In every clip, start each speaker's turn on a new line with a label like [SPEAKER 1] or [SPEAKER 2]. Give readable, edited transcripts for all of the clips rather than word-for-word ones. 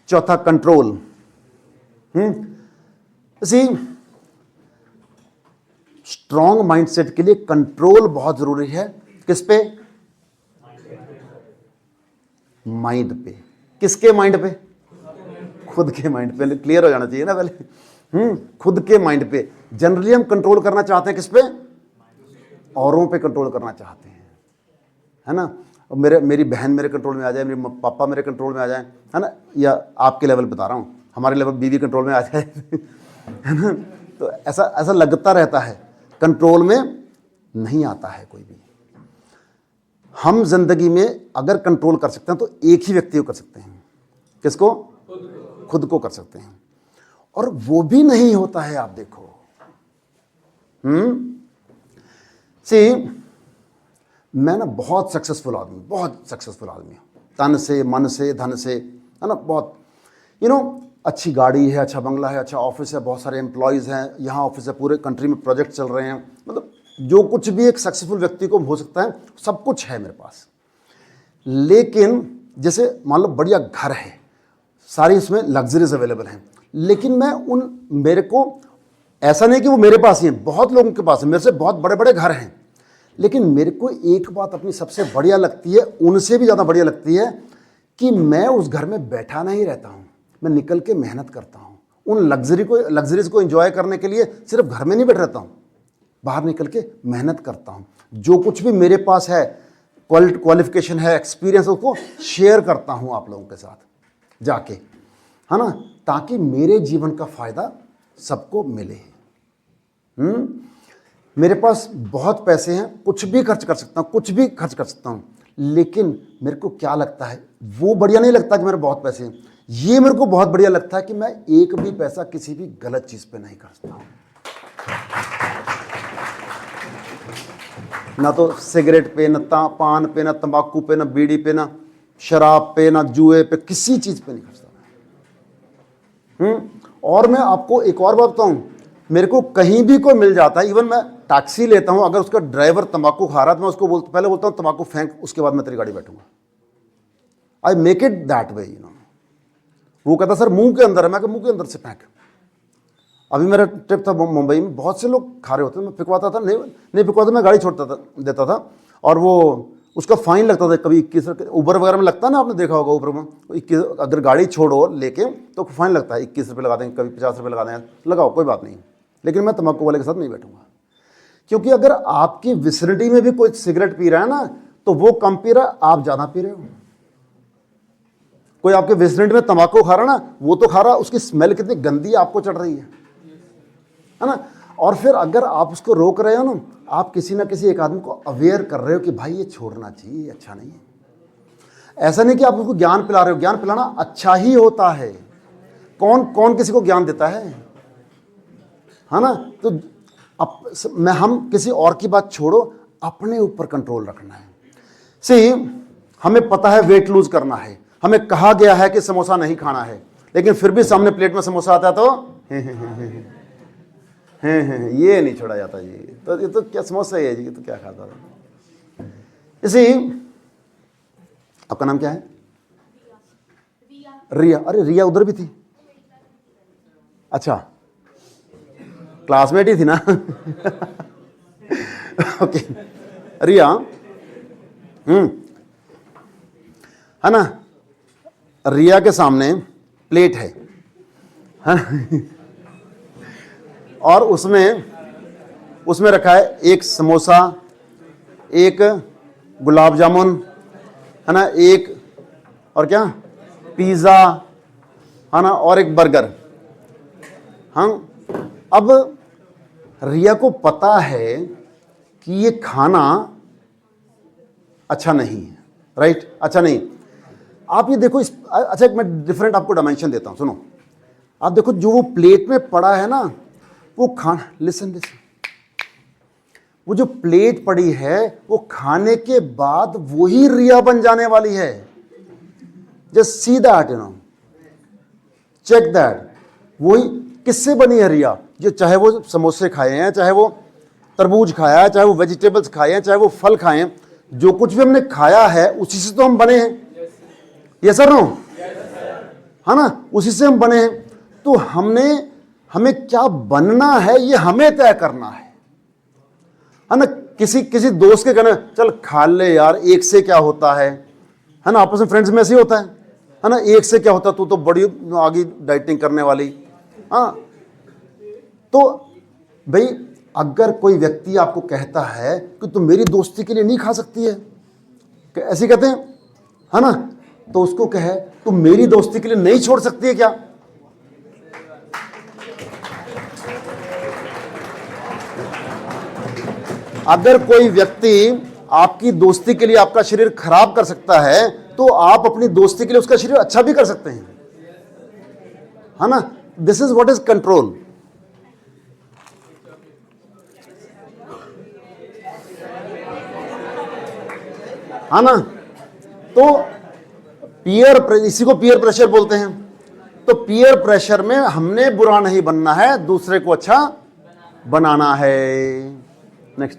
[SPEAKER 1] चौथा कंट्रोल। इसी strong mindset के लिए कंट्रोल बहुत जरूरी है। किस पे? माइंड पे। किसके माइंड पे? खुद के माइंड पे। क्लियर हो जाना चाहिए ना पहले। खुद के माइंड पे। जनरली हम कंट्रोल करना चाहते हैं किस पे? औरों पे कंट्रोल करना चाहते हैं, है ना। मेरी बहन मेरे कंट्रोल में आ जाए, मेरे पापा मेरे कंट्रोल में आ जाए, है ना, या आपके लेवल बता रहा हूं, हमारे लेवल बीवी कंट्रोल में आ जाए है ना। तो ऐसा लगता रहता है। कंट्रोल में नहीं आता है कोई भी। हम जिंदगी में अगर कंट्रोल कर सकते हैं तो एक ही व्यक्ति को कर सकते हैं। किसको? खुद को कर सकते हैं। और वो भी नहीं होता है। आप देखो, मैं ना बहुत सक्सेसफुल आदमी हूं, तन से, मन से, धन से, है ना, बहुत अच्छी गाड़ी है, अच्छा बंगला है, अच्छा ऑफिस है, बहुत सारे एम्प्लॉयज़ हैं, यहाँ ऑफिस है, पूरे कंट्री में प्रोजेक्ट चल रहे हैं, मतलब जो कुछ भी एक सक्सेसफुल व्यक्ति को हो सकता है सब कुछ है मेरे पास। लेकिन जैसे मान लो बढ़िया घर है, सारी इसमें लग्जरीज अवेलेबल हैं, लेकिन मेरे को ऐसा नहीं कि वो मेरे पास ही है, बहुत लोगों के पास है, मेरे से बहुत बड़े बड़े घर हैं, लेकिन मेरे को एक बात अपनी सबसे बढ़िया लगती है, उनसे भी ज़्यादा बढ़िया लगती है, कि मैं उस घर में बैठा नहीं रहता हूँ, मैं निकल के मेहनत करता हूँ। उन लग्जरीज को एंजॉय करने के लिए सिर्फ घर में नहीं बैठ रहता हूँ, बाहर निकल के मेहनत करता हूँ। जो कुछ भी मेरे पास है, क्वालिफिकेशन है, एक्सपीरियंस है, उसको शेयर करता हूँ आप लोगों के साथ जाके, है ना, ताकि मेरे जीवन का फायदा सबको मिले। मेरे पास बहुत पैसे हैं, कुछ भी खर्च कर सकता हूँ, लेकिन मेरे को क्या लगता है, वो बढ़िया नहीं लगता कि मेरे बहुत पैसे हैं। ये मेरे को बहुत बढ़िया लगता है कि मैं एक भी पैसा किसी भी गलत चीज पे नहीं खर्चता हूँ। ना तो सिगरेट पे, ना पान पे, ना तंबाकू पे, ना बीड़ी पे, ना शराब पे, ना जुए पे, किसी चीज पे नहीं खर्चता। और मैं आपको एक और बात बताऊं, मेरे को कहीं भी कोई मिल जाता है, इवन मैं टैक्सी लेता हूं, अगर उसका ड्राइवर तंबाकू खा रहा है तो मैं उसको पहले बोलता हूं तंबाकू फेंक, उसके बाद मैं तेरी गाड़ी बैठूंगा। I make it that way, वो कहता सर मुंह के अंदर है, मैं मुंह के अंदर से फेंक। अभी मेरा ट्रिप था मुंबई में, बहुत से लोग खा रहे होते, मैं फिकवाता था, नहीं फिकवाता, मैं गाड़ी छोड़ता था, देता था, और वो उसका फाइन लगता था कभी 21, उबर वगैरह में लगता है ना, आपने देखा होगा उबर में 21, अगर गाड़ी छोड़ो लेके तो फाइन लगता है, 21 रुपये लगा देंगे, कभी 50 रुपये लगा देंगे, लगाओ कोई बात नहीं। लेकिन मैं तंबाकू वाले के साथ नहीं बैठूंगा, क्योंकि अगर आपकी विसिनिटी में भी कोई सिगरेट पी रहा है ना, तो वो कम पी रहा है, आप ज़्यादा पी रहे हो। कोई आपके विसिनिटी में तंबाकू खा रहा है ना, वो तो खा रहा, उसकी स्मेल कितनी गंदी आपको चढ़ रही है ना। और फिर अगर आप उसको रोक रहे हो ना, आप किसी ना किसी एक आदमी को अवेयर कर रहे हो कि भाई ये छोड़ना चाहिए, अच्छा नहीं है। ऐसा नहीं कि आप उसको ज्ञान पिला रहे हो, ज्ञान पिलाना अच्छा ही होता है, कौन किसी को ज्ञान देता है ना। तो हम किसी और की बात छोड़ो, अपने ऊपर कंट्रोल रखना है। सी हमें पता है वेट लूज करना है, हमें कहा गया है कि समोसा नहीं खाना है, लेकिन फिर भी सामने प्लेट में समोसा आता है तो ये नहीं छोड़ा जाता जी, तो ये तो क्या समोसा है जी, ये तो क्या खाता था। इसी आपका नाम क्या है? रिया। अरे रिया उधर भी थी, अच्छा क्लासमेट ही थी ना ओके रिया, है ना। रिया के सामने प्लेट है और उसमें रखा है एक समोसा, एक गुलाब जामुन, है ना, एक और क्या पिज़्ज़ा, है ना, और एक बर्गर। हाँ, अब रिया को पता है कि ये खाना अच्छा नहीं है, राइट, अच्छा नहीं। आप ये देखो, अच्छा एक मैं डिफरेंट आपको डायमेंशन देता हूं, सुनो। आप देखो जो वो प्लेट में पड़ा है ना, वो खाना, लिसन, वो जो प्लेट पड़ी है वो खाने के बाद वही रिया बन जाने वाली है। Just see that, check that. वही किससे बनी है रिया? जो चाहे वो समोसे खाए हैं, चाहे वो तरबूज खाया है, चाहे वो वेजिटेबल्स खाए हैं, चाहे वो फल खाए हैं, जो कुछ भी हमने खाया है उसी से तो हम बने हैं। ये सर नो, है ना, उसी से हम बने हैं। तो हमें क्या बनना है ये हमें तय करना है ना। किसी दोस्त के कहना चल खा ले यार, एक से क्या होता है ना, आपस में फ्रेंड्स में ऐसे ही होता है ना, एक से क्या होता, तू तो बड़ी आगे डाइटिंग करने वाली। हाँ, तो भाई अगर कोई व्यक्ति आपको कहता है कि तुम मेरी दोस्ती के लिए नहीं खा सकती है, ऐसे कहते हैं है ना, तो उसको कहे तुम मेरी दोस्ती के लिए नहीं छोड़ सकती है क्या? अगर कोई व्यक्ति आपकी दोस्ती के लिए आपका शरीर खराब कर सकता है तो आप अपनी दोस्ती के लिए उसका शरीर अच्छा भी कर सकते हैं, है ना। This is what is control. है ना, तो इसी को पीयर प्रेशर बोलते हैं। तो पीयर प्रेशर में हमने बुरा नहीं बनना है, दूसरे को अच्छा बनाना है। नेक्स्ट,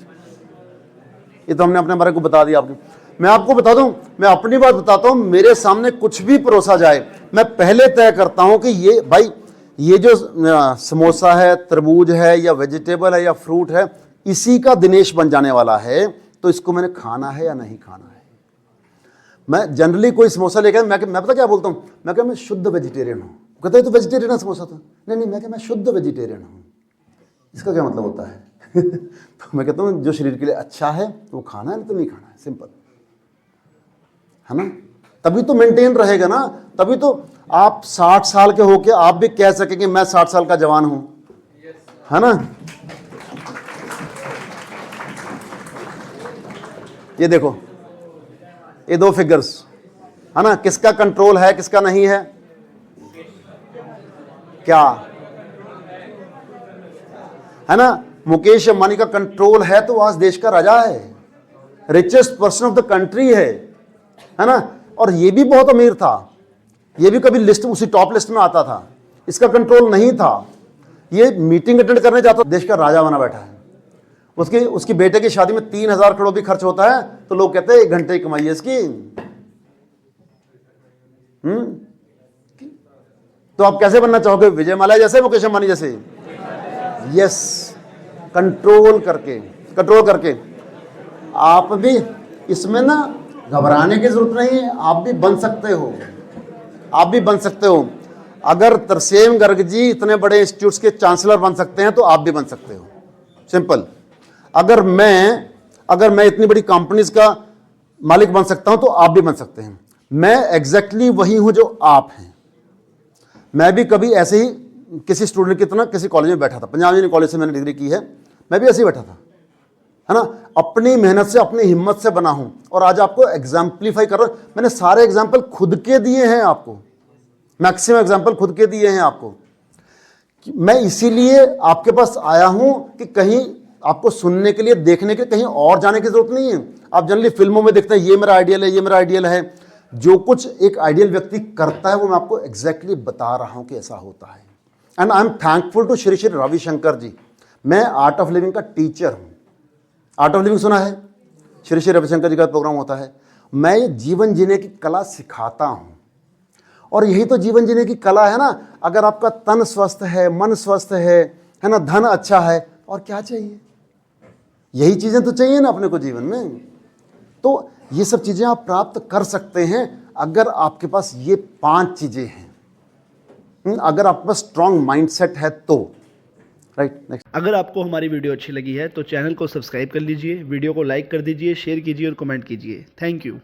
[SPEAKER 1] ये तो हमने अपने बारे को बता दिया आपको। मैं आपको बता दूं, मैं अपनी बात बताता हूं, मेरे सामने कुछ भी परोसा जाए, मैं पहले तय करता हूं कि ये भाई ये जो समोसा है, तरबूज है या वेजिटेबल है या फ्रूट है, इसी का दिनेश बन जाने वाला है, तो इसको मैंने खाना है या नहीं खाना है। मैं जनरली कोई समोसा लेकर मैं पता क्या बोलता हूँ, मैं क्या मैं शुद्ध वेजिटेरियन हूँ। कहते हैं तो वेजिटेरियन है समोसा तो, नहीं मैं क्या मैं शुद्ध वेजिटेरियन हूँ। इसका क्या मतलब होता है? तो मैं कहता हूँ जो शरीर के लिए अच्छा है वो खाना है, नहीं तो नहीं खाना है, सिंपल है ना। तभी तो मेंटेन रहेगा ना, तभी तो आप 60 साल के होके आप भी कह सकेंगे मैं 60 साल का जवान हूं, है ना। ये देखो, ये दो फिगर्स है ना, किसका कंट्रोल है किसका नहीं है? क्या है ना, मुकेश अंबानी का कंट्रोल है तो आज देश का राजा है, richest person of the country है ना। और ये भी बहुत अमीर था, ये भी कभी लिस्ट उसी टॉप लिस्ट में आता था, इसका कंट्रोल नहीं था। ये मीटिंग अटेंड करने जाता, देश का राजा बना बैठा है। उसकी बेटे की शादी में 3000 करोड़ भी खर्च होता है तो लोग कहते हैं 1 घंटे की कमाई है इसकी। तो आप कैसे बनना चाहोगे? विजय माल्या जैसे, मुकेश अंबानी जैसे? यस, कंट्रोल करके। आप भी इसमें ना घबराने की जरूरत नहीं है, आप भी बन सकते हो। अगर तरसेम गर्ग जी इतने बड़े इंस्टीट्यूट्स के चांसलर बन सकते हैं तो आप भी बन सकते हो, सिंपल। अगर मैं इतनी बड़ी कंपनीज का मालिक बन सकता हूं तो आप भी बन सकते हैं। मैं एग्जैक्टली वही हूं जो आप हैं। मैं भी कभी ऐसे ही किसी स्टूडेंट की तरह किसी कॉलेज में बैठा था, पंजाब यूनिवर्सिटी कॉलेज से मैंने डिग्री की है, मैं भी ऐसे ही बैठा था, है ना। अपनी मेहनत से अपनी हिम्मत से बना हूं और आज आपको एग्जाम्पलीफाई कर रहा हूं। मैंने सारे एग्जाम्पल खुद के दिए हैं आपको, मैक्सिमम एग्जाम्पल खुद के दिए हैं आपको। मैं इसीलिए आपके पास आया हूं कि कहीं आपको सुनने के लिए, देखने के लिए कहीं और जाने की जरूरत नहीं है। आप जनरली फिल्मों में देखते हैं ये मेरा आइडियल है, ये मेरा आइडियल है। जो कुछ एक आइडियल व्यक्ति करता है वो मैं आपको एग्जैक्टली बता रहा हूं कि ऐसा होता है। And I am thankful to Shri Shri Ravishankar ji. मैं आर्ट ऑफ लिविंग का टीचर हूं। आर्ट ऑफ लिविंग सुना है? श्री श्री रविशंकर जी का प्रोग्राम होता है। मैं ये जीवन जीने की कला सिखाता हूं और यही तो जीवन जीने की कला है ना। अगर आपका तन स्वस्थ है, मन स्वस्थ है ना, धन अच्छा है, और क्या चाहिए? यही चीजें तो चाहिए ना अपने को जीवन में। तो ये सब चीजें आप प्राप्त कर सकते हैं अगर आपके पास ये 5 चीजें हैं। अगर आपके पास स्ट्रॉन्ग माइंडसेट है तो, राइट। नेक्स्ट,
[SPEAKER 2] अगर आपको हमारी वीडियो अच्छी लगी है तो चैनल को सब्सक्राइब कर लीजिए, वीडियो को लाइक कर दीजिए, शेयर कीजिए और कमेंट कीजिए। Thank you.